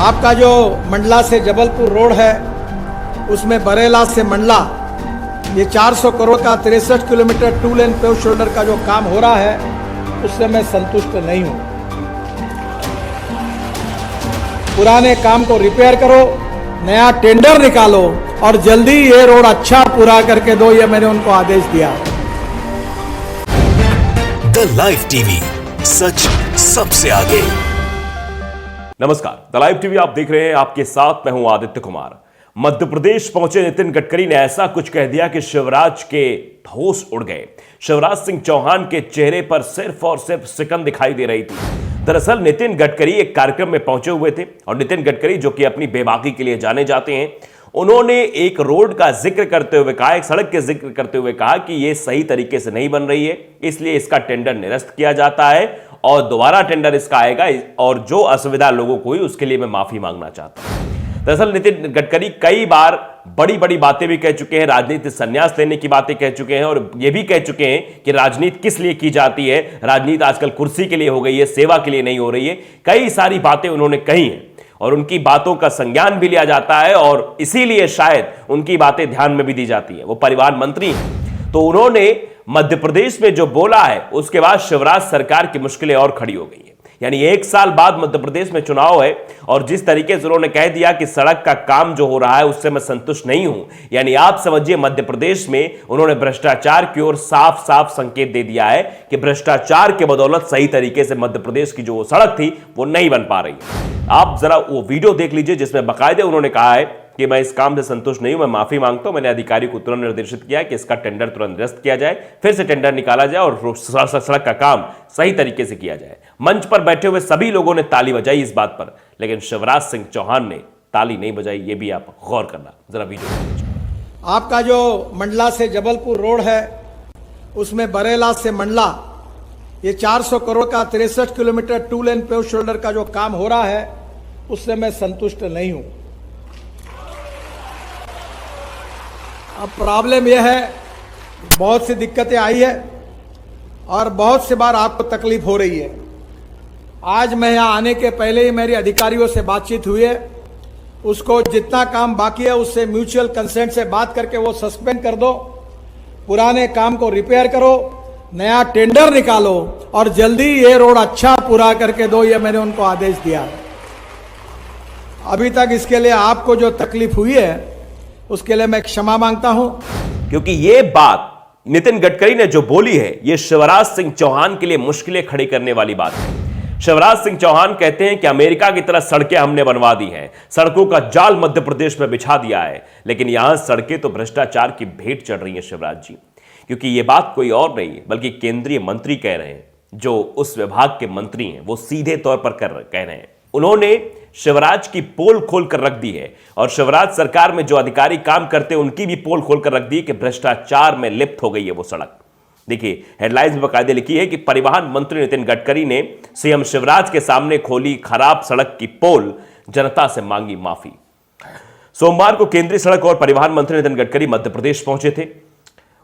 आपका जो मंडला से जबलपुर रोड है, उसमें बरेला से मंडला ये 400 करोड़ का 63 किलोमीटर 2 लेन पेव शोल्डर का जो काम हो रहा है, उससे मैं संतुष्ट नहीं हूं। पुराने काम को रिपेयर करो, नया टेंडर निकालो और जल्दी ये रोड अच्छा पूरा करके दो, ये मैंने उनको आदेश दिया। द लाइव टीवी, सच सबसे आगे। नमस्कार, द लाइव टीवी आप देख रहे हैं, आपके साथ मैं हूं आदित्य कुमार। मध्य प्रदेश पहुंचे नितिन गडकरी ने ऐसा कुछ कह दिया कि शिवराज के होश उड़ गए। शिवराज सिंह चौहान के चेहरे पर सिर्फ और सिर्फ सिकन दिखाई दे रही थी। दरअसल नितिन गडकरी एक कार्यक्रम में पहुंचे हुए थे और नितिन गडकरी, जो कि अपनी बेबाकी के लिए जाने जाते हैं, उन्होंने एक रोड का जिक्र करते हुए कहा, एक सड़क के जिक्र करते हुए कहा कि यह सही तरीके से नहीं बन रही है, इसलिए इसका टेंडर निरस्त किया जाता है और दोबारा टेंडर इसका आएगा और जो असुविधा लोगों को हुई उसके लिए मैं माफी मांगना चाहता हूं। दरअसल नितिन गडकरी कई बार बड़ी बड़ी बातें भी कह चुके हैं, राजनीति संन्यास लेने की बातें कह चुके हैं और यह भी कह चुके हैं कि राजनीति किस लिए की जाती है, राजनीति आजकल कुर्सी के लिए हो गई है, सेवा के लिए नहीं हो रही है। कई सारी बातें उन्होंने कही हैं और उनकी बातों का संज्ञान भी लिया जाता है और इसीलिए शायद उनकी बातें ध्यान में भी दी जाती है। वो परिवहन मंत्री हैं, तो उन्होंने मध्य प्रदेश में जो बोला है उसके बाद शिवराज सरकार की मुश्किलें और खड़ी हो गई हैं। यानी एक साल बाद मध्य प्रदेश में चुनाव है और जिस तरीके से उन्होंने कह दिया कि सड़क का काम जो हो रहा है उससे मैं संतुष्ट नहीं हूं, यानी आप समझिए मध्य प्रदेश में उन्होंने भ्रष्टाचार की ओर साफ साफ संकेत दे दिया है कि भ्रष्टाचार के बदौलत सही तरीके से मध्य प्रदेश की जो सड़क थी वो नहीं बन पा रही। आप जरा वो वीडियो देख लीजिए जिसमें बाकायदे उन्होंने कहा है कि मैं इस काम से संतुष्ट नहीं हूं, मैं माफी मांगता हूं। मैंने अधिकारी को तुरंत निर्देशित किया कि इसका टेंडर तुरंत निरस्त किया जाए, फिर से टेंडर निकाला जाए और सड़क का काम सही तरीके से किया जाए। मंच पर बैठे हुए सभी लोगों ने ताली बजाई इस बात पर, लेकिन शिवराज सिंह चौहान ने ताली नहीं बजाई। ये भी आप गौर करना, जरा वीडियो। आपका जो मंडला से जबलपुर रोड है, उसमें बरेला से मंडला ये 400 करोड़ का 63 किलोमीटर 2 लेन पेव शोल्डर का जो काम हो रहा है, उससे मैं संतुष्ट नहीं हूं। अब प्रॉब्लम यह है, बहुत सी दिक्कतें आई है और बहुत सी बार आपको तकलीफ हो रही है। आज मैं यहाँ आने के पहले ही मेरी अधिकारियों से बातचीत हुई है, उसको जितना काम बाकी है उससे म्यूचुअल कंसेंट से बात करके वो सस्पेंड कर दो, पुराने काम को रिपेयर करो, नया टेंडर निकालो और जल्दी ये रोड अच्छा पूरा करके दो, ये मैंने उनको आदेश दिया। अभी तक इसके लिए आपको जो तकलीफ हुई है उसके लिए मैं क्षमा मांगता हूं, क्योंकि ये बात नितिन गडकरी ने जो बोली है ये शिवराज सिंह चौहान के लिए मुश्किलें खड़ी करने वाली बात है। शिवराज सिंह चौहान कहते हैं कि अमेरिका की तरह सड़कें हमने बनवा दी हैं, सड़कों का जाल मध्य प्रदेश में बिछा दिया है, लेकिन यहां सड़कें तो भ्रष्टाचार की भेंट चढ़ रही हैं शिवराज जी। क्योंकि ये बात कोई और नहीं बल्कि केंद्रीय मंत्री कह रहे हैं, जो उस विभाग के मंत्री हैं, वो सीधे तौर पर कह रहे हैं। उन्होंने शिवराज की पोल खोल कर रख दी है और शिवराज सरकार में जो अधिकारी काम करते हैं उनकी भी पोल खोल कर रख दी कि भ्रष्टाचार में लिप्त हो गई है वो सड़क। देखिए हेडलाइंस में बाकायदे लिखी है कि परिवहन मंत्री नितिन गडकरी ने सीएम शिवराज के सामने खोली खराब सड़क की पोल, जनता से मांगी माफी। सोमवार को केंद्रीय सड़क और परिवहन मंत्री नितिन गडकरी मध्य प्रदेश पहुंचे थे।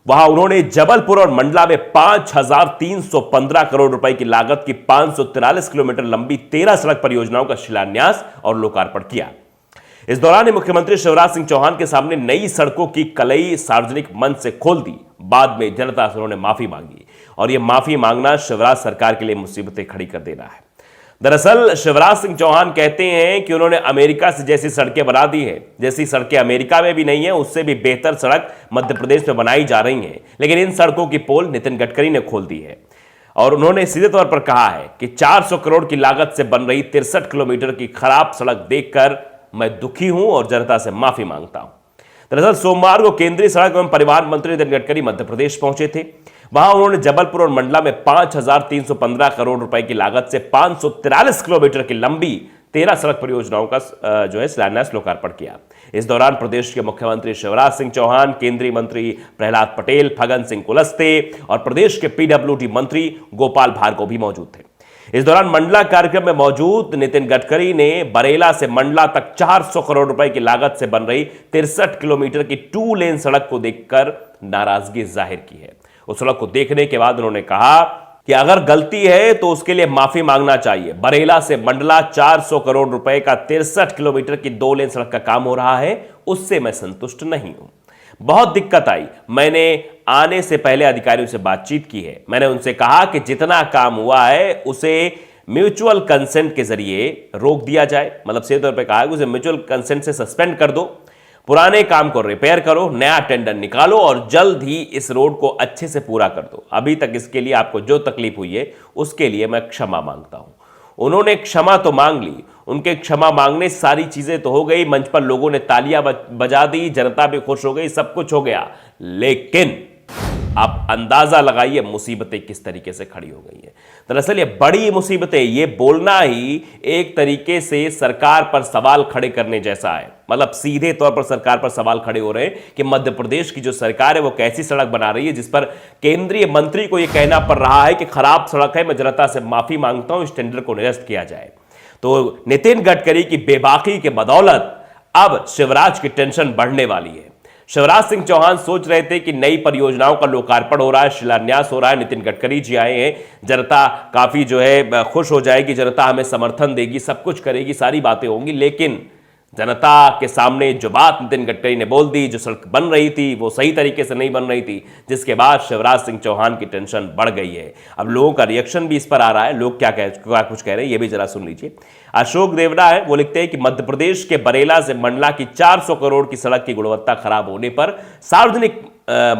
वहां उन्होंने जबलपुर और मंडला में 5,315 करोड़ रुपए की लागत की 543 किलोमीटर लंबी 13 सड़क परियोजनाओं का शिलान्यास और लोकार्पण किया। इस दौरान मुख्यमंत्री शिवराज सिंह चौहान के सामने नई सड़कों की कलई सार्वजनिक मंच से खोल दी। बाद में जनता से उन्होंने माफी मांगी और यह माफी मांगना शिवराज सरकार के लिए मुसीबतें खड़ी कर देना है। दरअसल शिवराज सिंह चौहान कहते हैं कि उन्होंने अमेरिका से जैसी सड़कें बना दी है, जैसी सड़कें अमेरिका में भी नहीं है उससे भी बेहतर सड़क मध्य प्रदेश में बनाई जा रही हैं, लेकिन इन सड़कों की पोल नितिन गडकरी ने खोल दी है। और उन्होंने सीधे तौर पर कहा है कि 400 करोड़ की लागत से बन रही 63 किलोमीटर की खराब सड़क देखकर मैं दुखी हूं और जनता से माफी मांगता हूं। दरअसल सोमवार को केंद्रीय सड़क एवं परिवहन मंत्री नितिन गडकरी मध्य प्रदेश पहुंचे थे। वहां उन्होंने जबलपुर और मंडला में 5,315 करोड़ रुपए की लागत से 543 किलोमीटर की लंबी 13 सड़क परियोजनाओं का जो है शिलान्यास लोकार्पण किया। इस दौरान प्रदेश के मुख्यमंत्री शिवराज सिंह चौहान, केंद्रीय मंत्री प्रहलाद पटेल, फग्गन सिंह कुलस्ते और प्रदेश के पीडब्ल्यूडी मंत्री गोपाल भार्गव भी मौजूद थे। इस दौरान मंडला कार्यक्रम में मौजूद नितिन गडकरी ने बरेला से मंडला तक 400 करोड़ रुपए की लागत से बन रही 63 किलोमीटर की 2 लेन सड़क को देखकर नाराजगी जाहिर की है। उस सड़क को देखने के बाद उन्होंने कहा कि अगर गलती है तो उसके लिए माफी मांगना चाहिए। बरेला से मंडला 400 करोड़ रुपए का 63 किलोमीटर की 2 लेन सड़क का काम हो रहा है, उससे मैं संतुष्ट नहीं हूं। बहुत दिक्कत आई। मैंने आने से पहले अधिकारियों से बातचीत की है। मैंने उनसे कहा कि जितना काम हुआ है उसे म्यूचुअल कंसेंट के जरिए रोक दिया जाए, मतलब सीधे तौर पे कहा कि उसे म्यूचुअल कंसेंट से सस्पेंड कर दो, पुराने काम को रिपेयर करो, नया टेंडर निकालो और जल्द ही इस रोड को अच्छे से पूरा कर दो। अभी तक इसके लिए आपको जो तकलीफ हुई है उसके लिए मैं क्षमा मांगता हूं। उन्होंने क्षमा तो मांग ली, उनके क्षमा मांगने सारी चीजें तो हो गई, मंच पर लोगों ने तालियां बजा दी, जनता भी खुश हो गई, सब कुछ हो गया, लेकिन आप अंदाजा लगाइए मुसीबतें किस तरीके से खड़ी हो गई है। दरअसल ये बड़ी मुसीबतें, ये बोलना ही एक तरीके से सरकार पर सवाल खड़े करने जैसा है। मतलब सीधे तौर पर सरकार पर सवाल खड़े हो रहे हैं कि मध्य प्रदेश की जो सरकार है वो कैसी सड़क बना रही है जिस पर केंद्रीय मंत्री को यह कहना पड़ रहा है कि खराब सड़क है, मैं जनता से माफी मांगता हूं, इस टेंडर को निरस्त किया जाए। तो नितिन गडकरी की बेबाकी के बदौलत अब शिवराज की टेंशन बढ़ने वाली है। शिवराज सिंह चौहान सोच रहे थे कि नई परियोजनाओं का लोकार्पण हो रहा है, शिलान्यास हो रहा है, नितिन गडकरी जी आए हैं, जनता काफी जो है खुश हो जाएगी, जनता हमें समर्थन देगी, सब कुछ करेगी, सारी बातें होंगी। लेकिन जनता के सामने जो बात नितिन गडकरी ने बोल दी, जो सड़क बन रही थी वो सही तरीके से नहीं बन रही थी, जिसके बाद शिवराज सिंह चौहान की टेंशन बढ़ गई है। अब लोगों का रिएक्शन भी इस पर आ रहा है, लोग क्या कुछ कह रहे हैं ये भी जरा सुन लीजिए। अशोक देवड़ा है, वो लिखते हैं कि मध्य प्रदेश के बरेला से मंडला की 400 करोड़ की सड़क की गुणवत्ता खराब होने पर सार्वजनिक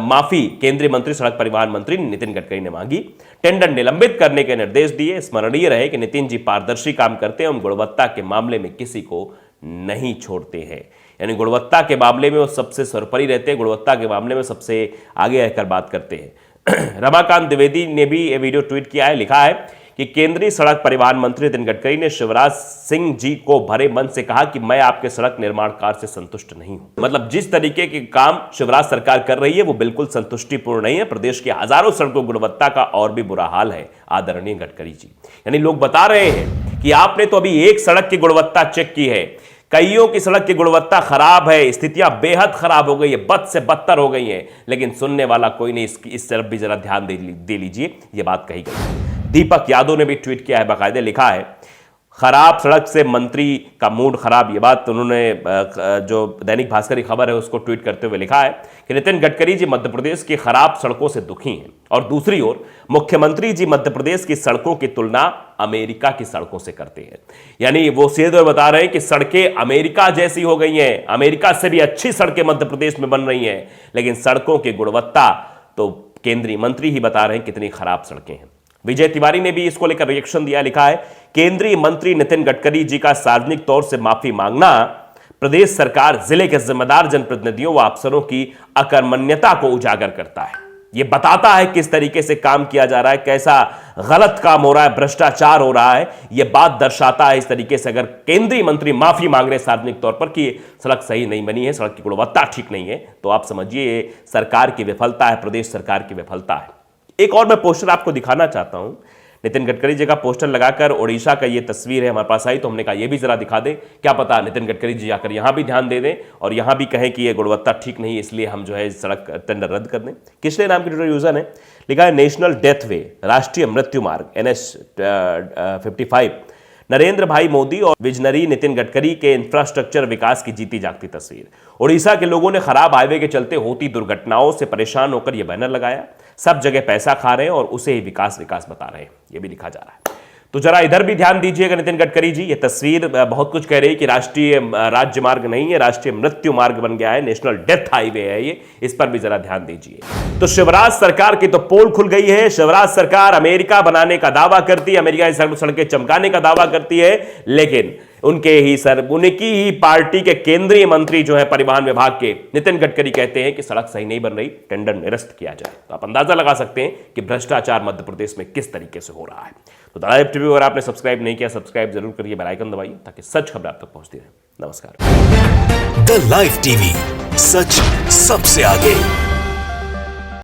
माफी केंद्रीय मंत्री सड़क परिवहन मंत्री नितिन गडकरी ने मांगी, टेंडर निलंबित करने के निर्देश दिए। स्मरणीय रहे कि नितिन जी पारदर्शी काम करते हैं, गुणवत्ता के मामले में किसी को नहीं छोड़ते हैं। यानी गुणवत्ता के मामले में वो सबसे सर्वोपरि रहते हैं, गुणवत्ता के मामले में सबसे आगे रहकर बात करते हैं। रमाकांत द्विवेदी ने भी ये वीडियो ट्वीट किया है, लिखा है कि केंद्रीय सड़क परिवहन मंत्री नितिन गडकरी ने शिवराज सिंह जी को भरे मन से कहा कि मैं आपके सड़क निर्माण कार्य से संतुष्ट नहीं हूं। मतलब जिस तरीके के काम शिवराज सरकार कर रही है वो बिल्कुल संतुष्टिपूर्ण नहीं है। प्रदेश की हजारों सड़कों गुणवत्ता का और भी बुरा हाल है आदरणीय गडकरी जी। यानी लोग बता रहे हैं कि आपने तो अभी एक सड़क की गुणवत्ता चेक की है, कईयों की सड़क की गुणवत्ता खराब है, स्थितियां बेहद खराब हो गई है, बद से बदतर हो गई है, लेकिन सुनने वाला कोई नहीं। इस तरफ भी जरा ध्यान दे लीजिए, ये बात कही गई। दीपक यादव ने भी ट्वीट किया है, बाकायदे लिखा है खराब सड़क से मंत्री का मूड खराब। ये बात उन्होंने जो दैनिक भास्कर की खबर है उसको ट्वीट करते हुए लिखा है कि नितिन गडकरी जी मध्य प्रदेश की खराब सड़कों से दुखी हैं, और दूसरी ओर मुख्यमंत्री जी मध्य प्रदेश की सड़कों की तुलना अमेरिका की सड़कों से करते हैं। यानी वो सीधे तौर बता रहे हैं कि सड़कें अमेरिका जैसी हो गई हैं, अमेरिका से भी अच्छी सड़कें मध्य प्रदेश में बन रही हैं, लेकिन सड़कों की गुणवत्ता तो केंद्रीय मंत्री ही बता रहे हैं कितनी खराब सड़कें हैं। विजय तिवारी ने भी इसको लेकर रिएक्शन दिया, लिखा है केंद्रीय मंत्री नितिन गडकरी जी का सार्वजनिक तौर से माफी मांगना प्रदेश सरकार, जिले के जिम्मेदार जनप्रतिनिधियों व अफसरों की अकर्मण्यता को उजागर करता है। यह बताता है किस तरीके से काम किया जा रहा है, कैसा गलत काम हो रहा है, भ्रष्टाचार हो रहा है। यह बात दर्शाता है इस तरीके से अगर केंद्रीय मंत्री माफी मांग रहे सार्वजनिक तौर पर कि सड़क सही नहीं बनी है, सड़क की गुणवत्ता ठीक नहीं है, तो आप समझिए सरकार की विफलता है, प्रदेश सरकार की विफलता है। एक और मैं पोस्टर आपको दिखाना चाहता हूं, नितिन गडकरी जी का पोस्टर लगाकर उड़ीसा का ये तस्वीर है हमारे पास आई, तो हमने कहा ये भी जरा दिखा दें, क्या पता नितिन गडकरी जी आकर यहां भी ध्यान दे दें और यहां भी कहें कि ये गुणवत्ता ठीक नहीं है, इसलिए हम जो है सड़क टेंडर रद्द कर दें। किसले नाम के ट्विटर यूजर ने लिखा है नेशनल डेथ वे, राष्ट्रीय मृत्यु मार्ग NH 55, नरेंद्र भाई मोदी और विजनरी नितिन गडकरी के इंफ्रास्ट्रक्चर विकास की जीती जागती तस्वीर। उड़ीसा के लोगों ने खराब हाईवे के चलते होती दुर्घटनाओं से परेशान होकर यह बैनर लगाया, सब जगह पैसा खा रहे हैं और उसे ही विकास बता रहे हैं, यह भी लिखा जा रहा है। तो जरा इधर भी ध्यान दीजिएगा नितिन गडकरी जी, ये तस्वीर बहुत कुछ कह रही है कि राष्ट्रीय राज्य मार्ग नहीं है, राष्ट्रीय मृत्यु मार्ग बन गया है, नेशनल डेथ हाईवे है ये, इस पर भी जरा ध्यान दीजिए। तो शिवराज सरकार की तो पोल खुल गई है। शिवराज सरकार अमेरिका बनाने का दावा करती है, अमेरिका की सड़कें चमकाने का दावा करती है, लेकिन उनकी ही पार्टी के केंद्रीय मंत्री जो है परिवहन विभाग के नितिन गडकरी कहते हैं कि सड़क सही नहीं बन रही, टेंडर निरस्त किया जाए। तो आप अंदाजा लगा सकते हैं कि भ्रष्टाचार मध्य प्रदेश में किस तरीके से हो रहा है। तो द लाइव टीवी अगर आपने सब्सक्राइब नहीं किया, सब्सक्राइब जरूर करिए, बेल आइकन दबाइए ताकि सच खबर आप तक पहुंचती रहे। नमस्कार। द लाइव टीवी, सच सबसे आगे।